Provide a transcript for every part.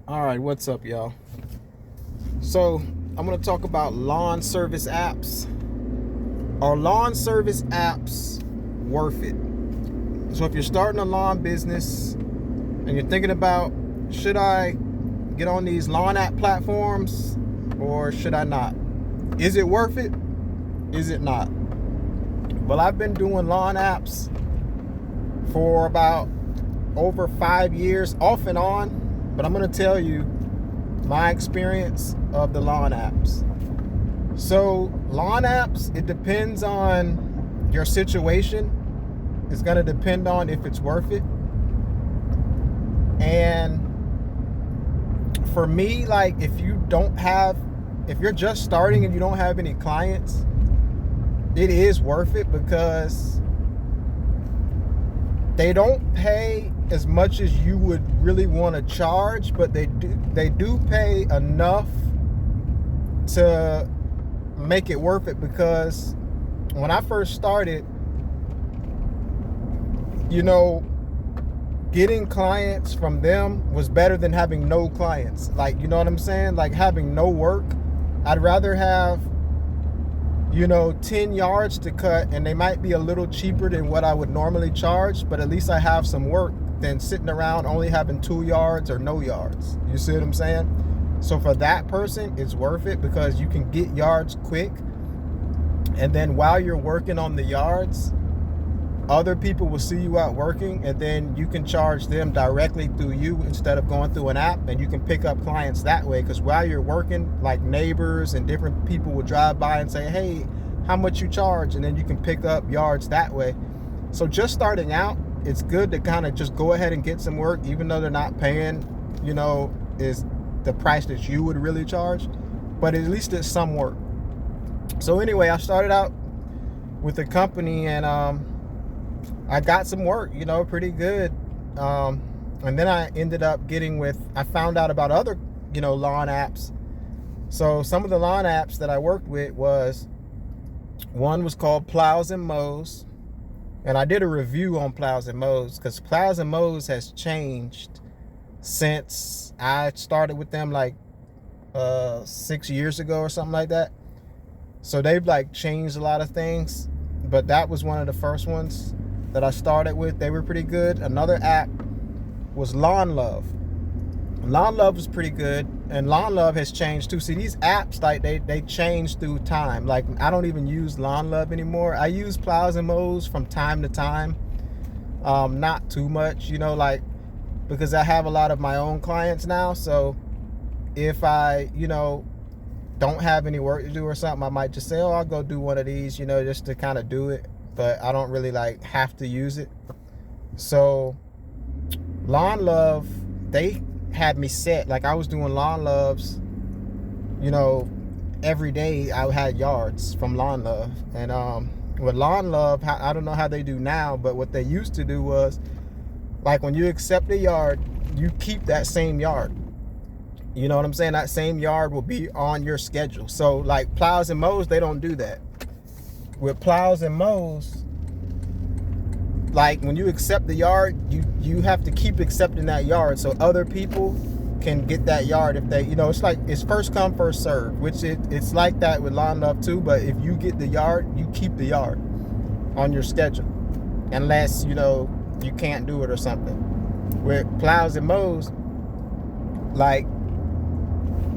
All right, what's up, y'all? So, I'm going to talk about lawn service apps. Are lawn service apps worth it? So, if you're starting a lawn business and you're thinking about, should I get on these lawn app platforms or should I not? Is it worth it? Is it not? Well, I've been doing lawn apps for about over 5 years, off and on, but I'm going to tell you my experience of the lawn apps. So, lawn apps, it depends on your situation. It's going to depend on if it's worth it. And for me, like, if you're just starting and you don't have any clients, it is worth it because they don't pay as much as you would really want to charge, but they do pay enough to make it worth it. Because when I first started, getting clients from them was better than having no clients. Like, you know what I'm saying? Like, having no work. I'd rather have 10 yards to cut, and they might be a little cheaper than what I would normally charge, but at least I have some work than sitting around only having 2 yards or no yards. You see what I'm saying? So for that person, it's worth it because you can get yards quick. And then while you're working on the yards, other people will see you out working, and then you can charge them directly through you instead of going through an app, and you can pick up clients that way. Because while you're working, like, neighbors and different people will drive by and say, hey, how much you charge? And then you can pick up yards that way. So just starting out, it's good to kind of just go ahead and get some work, even though they're not paying, is the price that you would really charge, but at least it's some work. So anyway, I started out with a company, and I got some work, pretty good. And then I ended up I found out about other, lawn apps. So some of the lawn apps that I worked with one was called Plows and Mows. And I did a review on Plows and Mows because Plows and Mows has changed since I started with them, like 6 years ago or something like that. So they've changed a lot of things, but that was one of the first ones that I started with. They were pretty good. Another app was Lawn Love. Lawn Love was pretty good, and Lawn Love has changed too. See, these apps, they change through time. Like, I don't even use Lawn Love anymore. I use Plows and Mows from time to time, not too much, because I have a lot of my own clients now. So if I don't have any work to do or something, I might just say, I'll go do one of these, just to kind of do it. But I don't really have to use it. So Lawn Love, they had me set. Like, I was doing Lawn Loves, every day I had yards from Lawn Love. And with Lawn Love, I don't know how they do now, but what they used to do was, like, when you accept a yard, you keep that same yard. You know what I'm saying? That same yard will be on your schedule. So like Plows and Mows, they don't do that. With Plows and Mows, like, when you accept the yard, you have to keep accepting that yard so other people can get that yard if they, it's first come, first serve, which it's like that with Lawn Love too. But if you get the yard, you keep the yard on your schedule, unless, you can't do it or something. With Plows and Mows, like,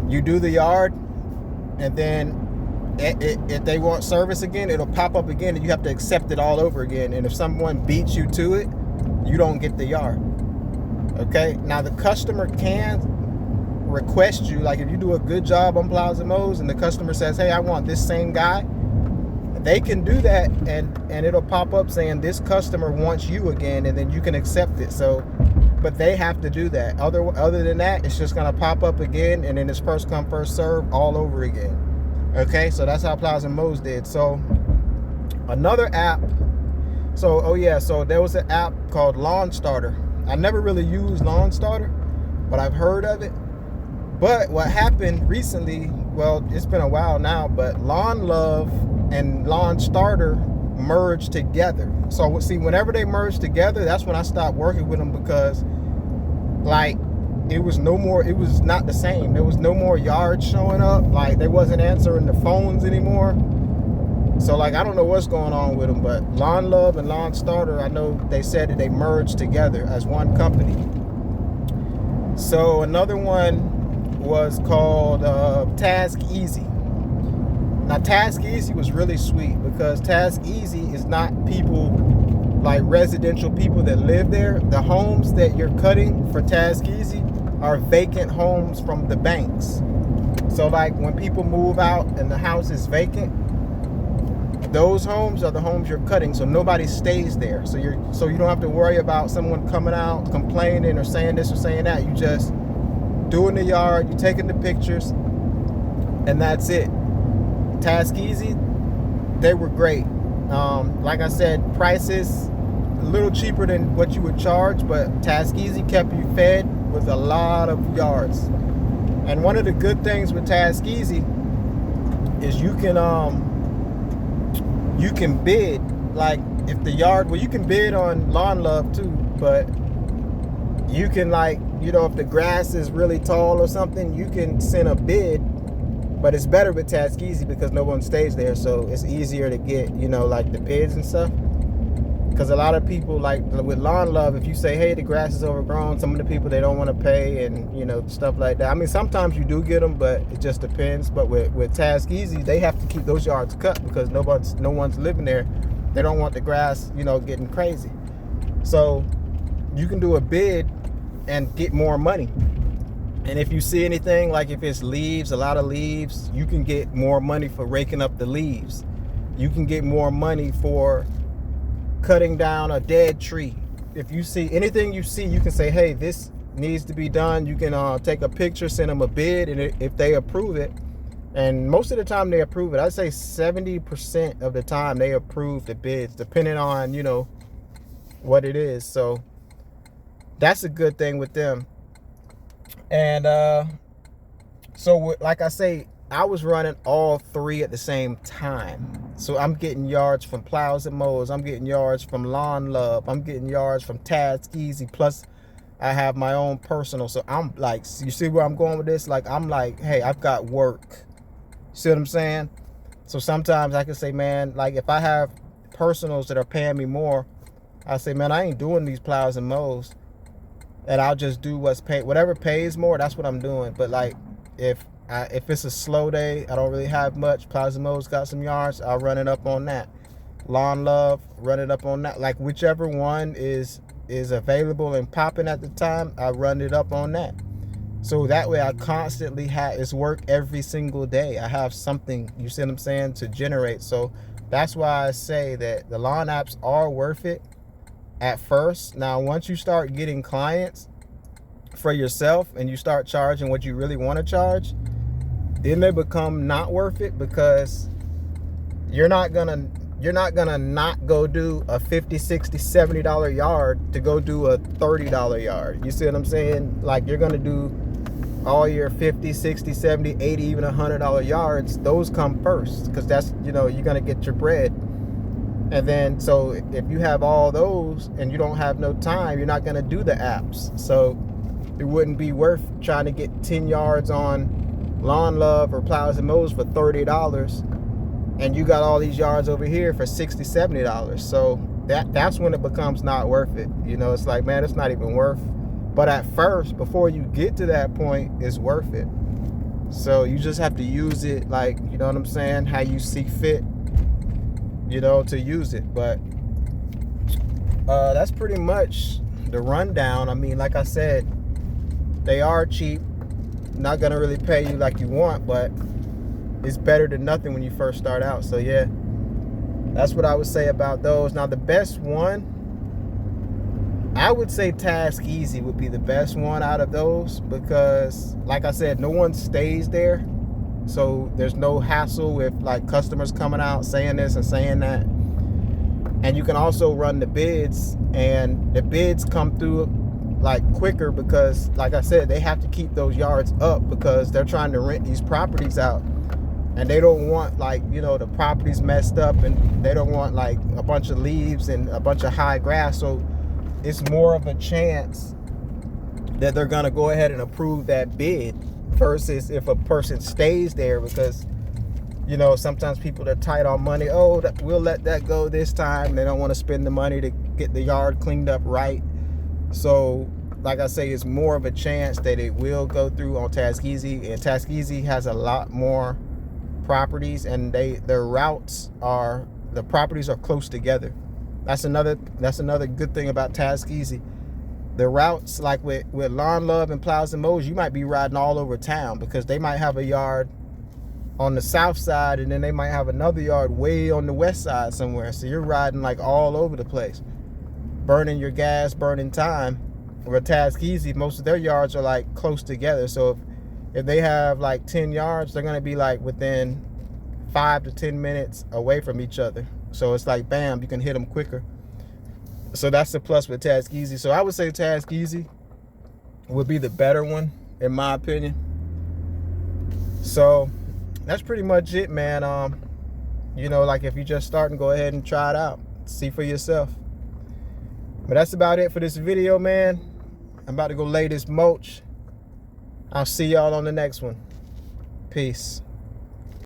you do the yard, and then if they want service again, it'll pop up again, and you have to accept it all over again. And if someone beats you to it, you don't get the yard. Okay? Now, the customer can request you, like, if you do a good job on Plows and Mows and the customer says, hey, I want this same guy, they can do that, and it'll pop up saying this customer wants you again, and then you can accept it. So, but they have to do that. Other than that, it's just gonna pop up again, and then it's first come, first serve all over again. Okay, so that's how Plows and Mows did. So another app. So there was an app called Lawn Starter. I never really used Lawn Starter, but I've heard of it. But what happened recently, well, it's been a while now, but Lawn Love and Lawn Starter merged together. So see, whenever they merge together, that's when I stopped working with them, because, like, it was not the same. There was no more yards showing up. Like, they wasn't answering the phones anymore. So, like, I don't know what's going on with them, but Lawn Love and Lawn Starter, I know they said that they merged together as one company. So another one was called Task Easy. Now, Task Easy was really sweet because Task Easy is not people, like residential people that live there. The homes that you're cutting for Task Easy are vacant homes from the banks. So, like, when people move out and the house is vacant, those homes are the homes you're cutting, so nobody stays there. So you don't have to worry about someone coming out complaining or saying this or saying that. You just doing the yard, you taking the pictures, and that's it. Task Easy, they were great. Like I said, prices a little cheaper than what you would charge, but Task Easy kept you fed with a lot of yards. And one of the good things with Task Easy is you can bid, like, if the yard, well, you can bid on Lawn Love too, but you can, like, you know, if the grass is really tall or something, you can send a bid. But it's better with Task Easy because no one stays there, so it's easier to get, you know, like the bids and stuff. Because a lot of people, like with Lawn Love, if you say, hey, the grass is overgrown, some of the people, they don't want to pay, and, you know, stuff like that. I mean, sometimes you do get them, but it just depends. But with Task Easy, they have to keep those yards cut because no one's living there. They don't want the grass, you know, getting crazy. So you can do a bid and get more money. And if you see anything, like if it's leaves, a lot of leaves, you can get more money for raking up the leaves. You can get more money for cutting down a dead tree. If you see anything you see, you can say, hey, this needs to be done. You can take a picture, send them a bid, and if they approve it, and most of the time they approve it, I'd say 70% of the time they approve the bids, depending on, you know, what it is. So that's a good thing with them. And so like I say, I was running all three at the same time. So I'm getting yards from Plows and Mows, I'm getting yards from Lawn Love, I'm getting yards from Task Easy, plus I have my own personal. So I'm like, you see where I'm going with this? Like, I'm like, hey, I've got work. See what I'm saying? So sometimes I can say, man, like if I have personals that are paying me more, I say, man, I ain't doing these Plows and Mows. And I'll just do what's paid, whatever pays more. That's what I'm doing. But like, if it's a slow day, I don't really have much. Plows and Mows got some yards, I'll run it up on that. Lawn Love, run it up on that. Like, whichever one is available and popping at the time, I run it up on that. So that way, I constantly have, it's work every single day. I have something, you see what I'm saying, to generate. So that's why I say that the lawn apps are worth it at first. Now, once you start getting clients for yourself and you start charging what you really want to charge, then they become not worth it, because you're not gonna not go do a $50, $60, $70 yard to go do a $30 yard. You see what I'm saying? Like, you're gonna do all your 50, 60, 70, 80, even $100 yards. Those come first, because that's, you know, you're gonna get your bread. And then, so if you have all those and you don't have no time, you're not gonna do the apps. So it wouldn't be worth trying to get 10 yards on Lawn Love or Plows and Mows for $30, and you got all these yards over here for $60, $70. So that's when it becomes not worth it. You know, it's like, man, it's not even worth. But at first, before you get to that point, it's worth it. So you just have to use it, like, you know what I'm saying, how you see fit, you know, to use it. But that's pretty much the rundown. I mean, like I said, they are cheap, not gonna really pay you like you want, but it's better than nothing when you first start out. So yeah, that's what I would say about those. Now, the best one, I would say Task Easy would be the best one out of those, because like I said, no one stays there. So there's no hassle with like customers coming out saying this and saying that. And you can also run the bids, and the bids come through like quicker, because like I said, they have to keep those yards up because they're trying to rent these properties out, and they don't want, like, you know, the properties messed up, and they don't want like a bunch of leaves and a bunch of high grass. So it's more of a chance that they're gonna go ahead and approve that bid versus if a person stays there, because you know, sometimes people are tight on money. Oh, we'll let that go this time. They don't want to spend the money to get the yard cleaned up right. So, like I say, it's more of a chance that it will go through on Taskeezy. And Taskeezy has a lot more properties, and their routes are, the properties are close together. That's another good thing about Taskeezy. The routes, like with Lawn Love and Plows and Mows, you might be riding all over town because they might have a yard on the south side, and then they might have another yard way on the west side somewhere. So you're riding like all over the place, burning your gas, burning time. Where Taskeezy, most of their yards are like close together. So if they have like 10 yards, they're gonna be like within 5 to 10 minutes away from each other. So it's like, bam, you can hit them quicker. So that's the plus with Taskeezy. So I would say Taskeezy would be the better one, in my opinion. So that's pretty much it, man. You know, like if you're just starting, go ahead and try it out. See for yourself. But that's about it for this video, man. I'm about to go lay this mulch. I'll see y'all on the next one. Peace.